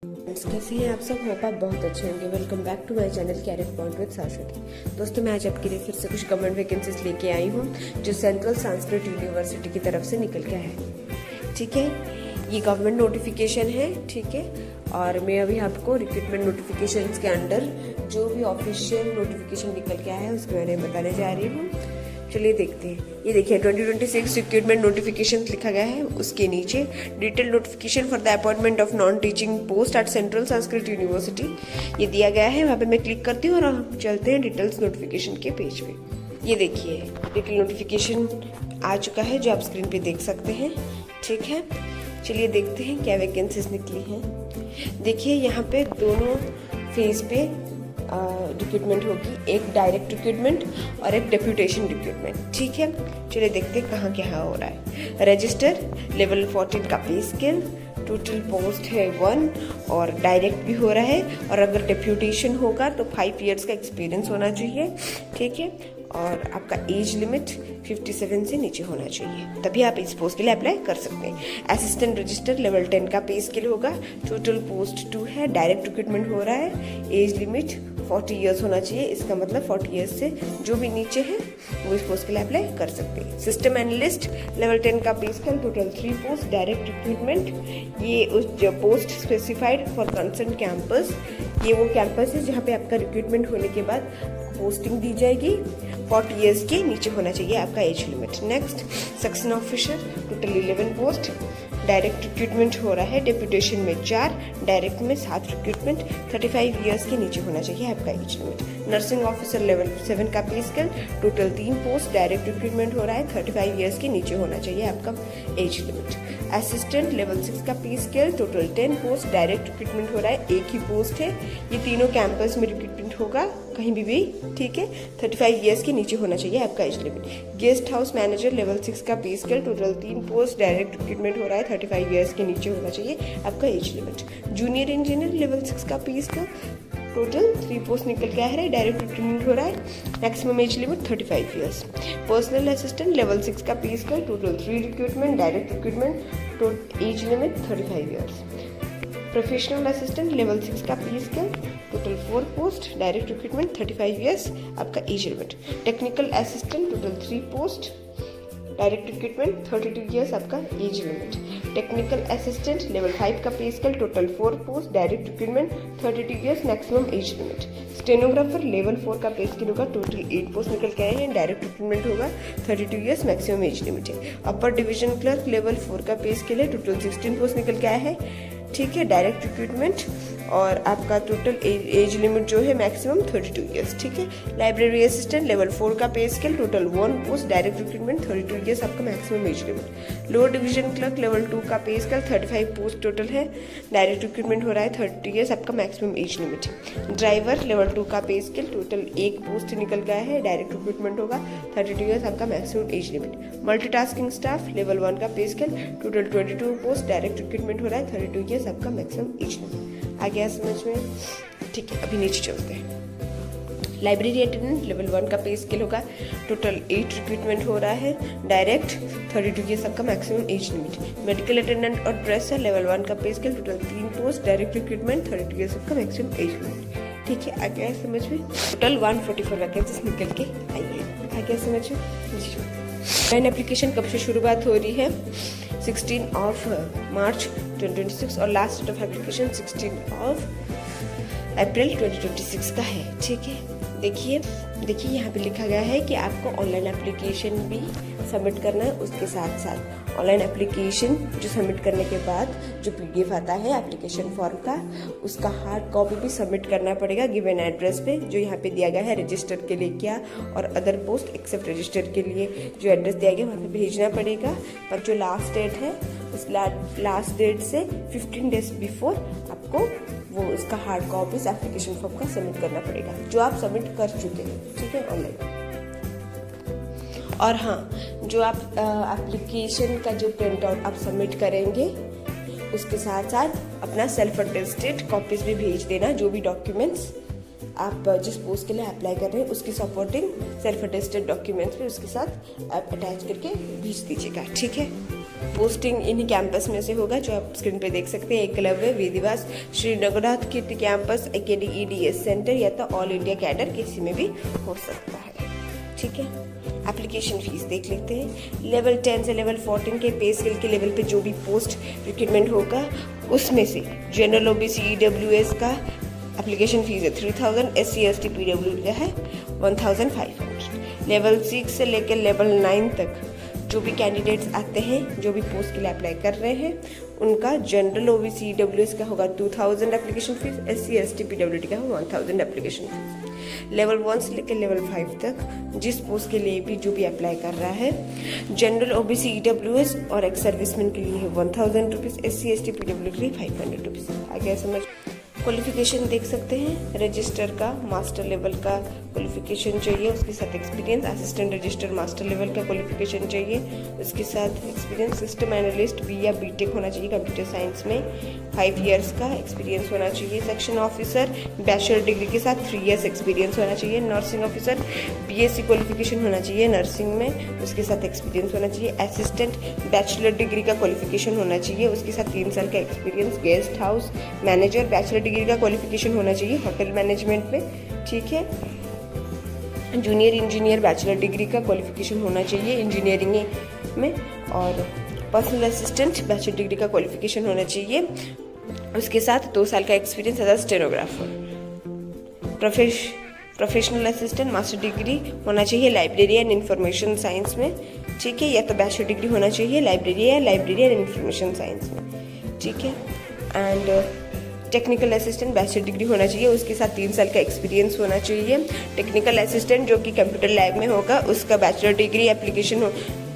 कैसे हैं आप सब? होप आप बहुत अच्छे होंगे। Welcome back to my channel career point with Saraswati. दोस्तों, मैं आज आपके लिए फिर से कुछ गवर्नमेंट वैकेंसीज लेके आई हूँ जो सेंट्रल संस्कृत यूनिवर्सिटी की तरफ से निकल के है। ठीक है, ये गवर्नमेंट नोटिफिकेशन है। ठीक है, और मैं अभी आपको रिक्रूटमेंट नोटिफिकेशन के अंडर जो भी ऑफिशियल नोटिफिकेशन निकल के आया है उसके बारे में बताने जा रही हूँ। चलिए देखते हैं। ये देखिए 2026 रिक्रूटमेंट नोटिफिकेशन लिखा गया है। उसके नीचे detail notification for the appointment of non teaching post at central Sanskrit university ये दिया गया है। वहाँ पे मैं क्लिक करती हूँ और हम चलते हैं डिटेल्स नोटिफिकेशन के पेज पे। ये देखिए डिटेल नोटिफिकेशन आ चुका है जो आप स्क्रीन पे देख सकते हैं। ठीक है, चलिए देखते हैं क्या वैकेंसीज निकली हैं। देखिए यहाँ पे दोनों फेज पे रिक्रूटमेंट होगी, एक डायरेक्ट रिक्रूटमेंट और एक डेप्यूटेशन रिक्रूटमेंट। ठीक है, चलिए देखते हैं कहाँ क्या हो रहा है। रजिस्टर लेवल 14 का पे स्केल, टोटल पोस्ट है 1 और डायरेक्ट भी हो रहा है। और अगर डेप्यूटेशन होगा तो 5 इयर्स का एक्सपीरियंस होना चाहिए। ठीक है, और आपका एज लिमिट 57 से नीचे होना चाहिए, तभी आप इस पोस्ट के लिए अप्लाई कर सकते हैं। असिस्टेंट रजिस्टर लेवल 10 का पे स्केल होगा, टोटल पोस्ट 2 है, डायरेक्ट रिक्रूटमेंट हो रहा है। एज लिमिट 40 इयर्स होना चाहिए, इसका मतलब 40 इयर्स से जो भी नीचे है वो इस पोस्ट के लिए अप्लाई कर सकते हैं। सिस्टम एनालिस्ट लेवल 10 का pay scale, total 3 post, direct recruitment. ये उस post specified for concern campus, ये वो कैंपस है जहाँ पे आपका रिक्रूटमेंट होने के बाद पोस्टिंग दी जाएगी। 40 इयर्स के नीचे होना चाहिए आपका age limit. Next section officer, total 11 post, direct recruitment हो रहा है। डेप्यूटेशन में 4, डायरेक्ट में 7 रिक्रूटमेंट। 35 इयर्स के नीचे होना चाहिए आपका age limit. Nursing officer level 7 का pay scale, total 3 post, direct recruitment हो रहा है। 35 इयर्स के नीचे होना चाहिए आपका एज लिमिट। असिस्टेंट लेवल 6 का pay scale, total 10 post, direct recruitment हो रहा है। एक ही पोस्ट है, ये तीनों कैंपस में रिक्रूटमेंट होगा कहीं भी। ठीक है, 35 इयर्स के नीचे होना चाहिए आपका age limit. Guest house manager level 6 का pay scale, total 3 post, direct recruitment हो रहा है। 35 इयर्स के नीचे होना चाहिए आपका age limit. Junior engineer level 6 का पे स्केल, टोटल 3 पोस्ट निकल के आ रहा है, डायरेक्ट रिक्रूटमेंट हो रहा है। Maximum age limit 35 years. Personal assistant level 6 का pay scale, total 3 recruitment, direct recruitment, age limit 35 years. Professional assistant level 6 का pay scale, total 4 post, direct recruitment, 35 years आपका age limit. Technical assistant total 3 post, direct recruitment, 32 years आपका age limit. Technical assistant level 5 का pay scale, total 4 post, direct recruitment, 32 years maximum age limit. Stenographer level 4 का pay scale होगा, total 8 post निकल के आए हैं, direct recruitment होगा, 32 years maximum age limit है। अपर डिवीजन क्लर्क लेवल 4 का पे स्केल है, टोटल 16 पोस्ट निकल के आया है। ठीक है, डायरेक्ट रिक्रूटमेंट और आपका टोटल एज लिमिट जो है मैक्सिमम 32 इयर्स। ठीक है, लाइब्रेरी असिस्टेंट लेवल 4 का pay scale, total 1 post, direct recruitment, 32 years आपका maximum age limit. Lower division clerk level 2 का पे स्केल, 35 पोस्ट टोटल है, डायरेक्ट रिक्रूटमेंट हो रहा है, 30 इयर्स आपका मैक्सिमम एज लिमिट है। ड्राइवर लेवल 2 का पे स्केल, टोटल 1 पोस्ट निकल गया है, डायरेक्ट रिक्रूटमेंट होगा, 32 इयर्स आपका maximum age limit. Multitasking staff level 1 का pay scale, total 22 post, direct recruitment हो रहा है, 32 इयर्स आपका मैक्सिमम एज लिमिट। आ गया समझ में? ठीक है, अभी नीचे चलते हैं। लाइब्रेरी अटेंडेंट लेवल 1 का पे स्केल होगा, टोटल 8 रिक्रूटमेंट हो रहा है, डायरेक्ट 32 इयर्स आपका maximum age limit. Medical attendant और ड्रेसर लेवल 1 का pay scale, total 3 post, direct recruitment, 32 years आपका मैक्सिमम एज लिमिट। ठीक है, आ गया समझ में? टोटल 144 वैकेंसीज निकल के आई है। आ गया समझ में? ऑनलाइन एप्लीकेशन कब से शुरुआत हो रही है? 16 ऑफ मार्च 2026 और last date of application 16 of April 2026 का है। ठीक है, देखिए यहाँ पे लिखा गया है कि आपको ऑनलाइन एप्लीकेशन भी सबमिट करना है। उसके साथ साथ ऑनलाइन एप्लीकेशन जो सबमिट करने के बाद जो PDF आता है एप्लीकेशन फॉर्म का, उसका हार्ड कॉपी भी सबमिट करना पड़ेगा गिवन एड्रेस पे जो यहाँ पे दिया गया है। रजिस्टर के लिए क्या और अदर पोस्ट एक्सेप्ट रजिस्टर के लिए जो एड्रेस दिया गया वहाँ पे भेजना पड़ेगा। पर जो लास्ट डेट है उस लास्ट डेट से 15 डेज बिफोर आपको वो उसका हार्ड कॉपी एप्लीकेशन फॉर्म का सबमिट करना पड़ेगा जो आप सबमिट कर चुके हैं। ठीक है, ऑनलाइन। और हाँ, जो आप एप्लीकेशन का जो प्रिंट आउट आप सबमिट करेंगे उसके साथ साथ अपना सेल्फ अटेस्टेड कॉपीज भी भेज देना। जो भी डॉक्यूमेंट्स आप जिस पोस्ट के लिए अप्लाई कर रहे हैं उसकी सपोर्टिंग सेल्फ अटेस्टेड डॉक्यूमेंट्स भी उसके साथ आप अटैच करके भेज दीजिएगा। ठीक है। पोस्टिंग इन्हीं कैंपस में से होगा जो आप स्क्रीन पे देख सकते हैं। एकलव्य, विधिवास, श्री रघुनाथ कीर्ति कैंपस, AKD EDS सेंटर या तो ऑल इंडिया कैडर किसी में भी हो सकता है। ठीक है, एप्लीकेशन फीस देख लेते हैं। लेवल 10 से लेवल 14 के पे स्केल के लेवल पे जो भी पोस्ट रिक्रूटमेंट होगा उसमें से जनरल OBC EWS का एप्लीकेशन फीस है 3000, SC ST PWD का है 1500। लेवल 6 से लेकर लेवल 9 तक जो भी कैंडिडेट्स आते हैं, जो भी पोस्ट के लिए अप्लाई कर रहे हैं, उनका जनरल OBC EWS का होगा 2000 application fees, SC ST PWD का होगा 1000 एप्लीकेशन फीस। लेवल 1 से लेकर लेवल 5 तक जिस पोस्ट के लिए भी जो भी अप्लाई कर रहा है, जनरल OBC EWS और एक्स सर्विसमैन के लिए 1000 रुपीज़, SC ST PWD के लिए 500 रुपीज़। आगे समझ। क्वालिफिकेशन देख सकते हैं, रजिस्टर का मास्टर लेवल का क्वालिफिकेशन चाहिए, उसके साथ experience, assistant register master level का क्वालिफिकेशन चाहिए, उसके साथ एक्सपीरियंस, सिस्टम एनालिस्ट B या BTech होना चाहिए कंप्यूटर साइंस में, 5 इयर्स का एक्सपीरियंस होना चाहिए। सेक्शन ऑफिसर बैचलर डिग्री के साथ 3 इयर्स एक्सपीरियंस होना चाहिए। नर्सिंग ऑफिसर BSc क्वालिफिकेशन होना चाहिए नर्सिंग में, उसके साथ एक्सपीरियंस होना चाहिए। असिस्टेंट बैचलर डिग्री का क्वालिफिकेशन होना चाहिए, उसके साथ 3 साल का experience. Guest house manager bachelor degree का क्वालिफिकेशन होना चाहिए होटल मैनेजमेंट में। ठीक है, जूनियर इंजीनियर बैचलर डिग्री का क्वालिफिकेशन होना चाहिए इंजीनियरिंग में, और पर्सनल असिस्टेंट बैचलर डिग्री का क्वालिफिकेशन होना चाहिए, उसके साथ 2 साल का experience as a stenographer. Professional assistant master degree होना चाहिए लाइब्रेरी एंड इंफॉर्मेशन साइंस में। ठीक है, या तो बैचलर डिग्री होना चाहिए लाइब्रेरी एंड इंफॉर्मेशन साइंस में। ठीक है, and technical assistant bachelor degree होना चाहिए, उसके साथ 3 साल का एक्सपीरियंस होना चाहिए। टेक्निकल असिस्टेंट जो कि कंप्यूटर लैब में होगा, उसका bachelor degree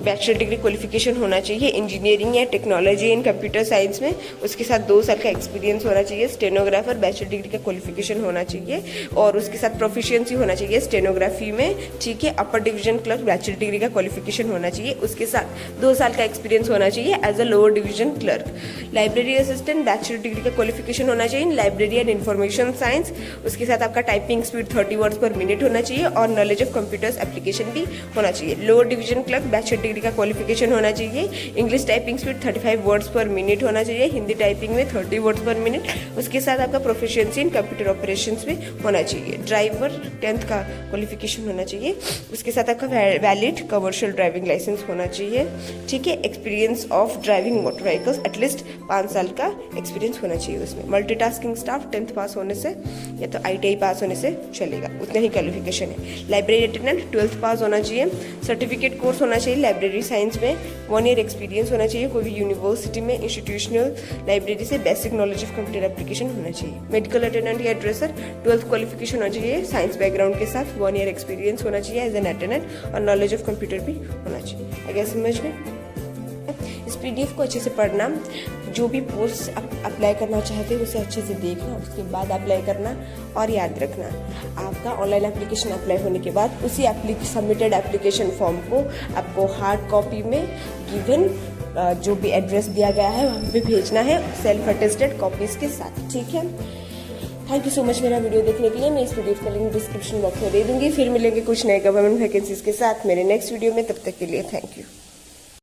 bachelor degree qualification होना चाहिए इंजीनियरिंग या टेक्नोलॉजी इन कंप्यूटर साइंस में, उसके साथ 2 साल का एक्सपीरियंस होना चाहिए। स्टेनोग्राफर बैचलर डिग्री का क्वालिफिकेशन होना चाहिए और उसके साथ प्रोफिशिएंसी होना चाहिए स्टेनोग्राफी में। ठीक है, upper division clerk bachelor degree का क्वालिफिकेशन होना चाहिए, उसके साथ 2 साल का एक्सपीरियंस होना चाहिए as a lower division clerk. Library assistant bachelor degree का क्वालिफिकेशन होना चाहिए लाइब्रेरी एंड इंफॉर्मेशन साइंस, उसके साथ आपका typing speed 30 words per minute होना चाहिए और नॉलेज ऑफ कंप्यूटर्स एप्लीकेशन भी होना चाहिए। Lower division clerk bachelor degree का क्वालिफिकेशन होना चाहिए, English typing speed 35 words per minute होना चाहिए, हिंदी टाइपिंग में 30 वर्ड्स पर मिनट, उसके साथ आपका प्रोफिशिएंसी इन कंप्यूटर ऑपरेशंस में होना चाहिए। ड्राइवर 10th का क्वालिफिकेशन होना चाहिए, उसके साथ आपका वैलिड कमर्शियल ड्राइविंग लाइसेंस होना चाहिए। ठीक है, experience of driving motor vehicles at least 5 साल का एक्सपीरियंस होना चाहिए उसमें। मल्टीटास्किंग स्टाफ 10th पास होने से या तो ITI पास होने से चलेगा, उतना ही क्वालिफिकेशन है। लाइब्रेरी अटेंडेंट 12th पास होना चाहिए। सर्टिफिकेट कोर्स होना चाहिए लाइब्रेरी साइंस में, 1 ईयर एक्सपीरियंस होना चाहिए कोई भी यूनिवर्सिटी में इंस्टीट्यूशनल लाइब्रेरी से, basic knowledge of computer application होना चाहिए। मेडिकल अटेंडेंट या ड्रेसर 12th क्वालिफिकेशन होना चाहिए साइंस बैकग्राउंड के साथ, 1 ईयर एक्सपीरियंस होना चाहिए एज एन अटेंडेंट और नॉलेज ऑफ कंप्यूटर भी होना चाहिए। आगे समझ में। इस PDF को अच्छे से पढ़ना, जो भी पोस्ट अप्लाई करना चाहते हैं उसे अच्छे से देखना, उसके बाद अप्लाई करना और याद रखना आपका ऑनलाइन एप्लीकेशन अप्लाई होने के बाद उसी सबमिटेड एप्लीकेशन फॉर्म को आपको हार्ड कॉपी में गिवन जो भी एड्रेस दिया गया है वहाँ पे भेजना है सेल्फ अटेस्टेड कॉपीज के साथ। ठीक है, थैंक यू सो मच मेरा वीडियो देखने के लिए। मैं इस PDF का लिंक डिस्क्रिप्शन बॉक्स में दे दूंगी। फिर मिलेंगे कुछ नए गवर्नमेंट वैकेंसीज के साथ मेरे नेक्स्ट वीडियो में, तब तक के लिए थैंक यू।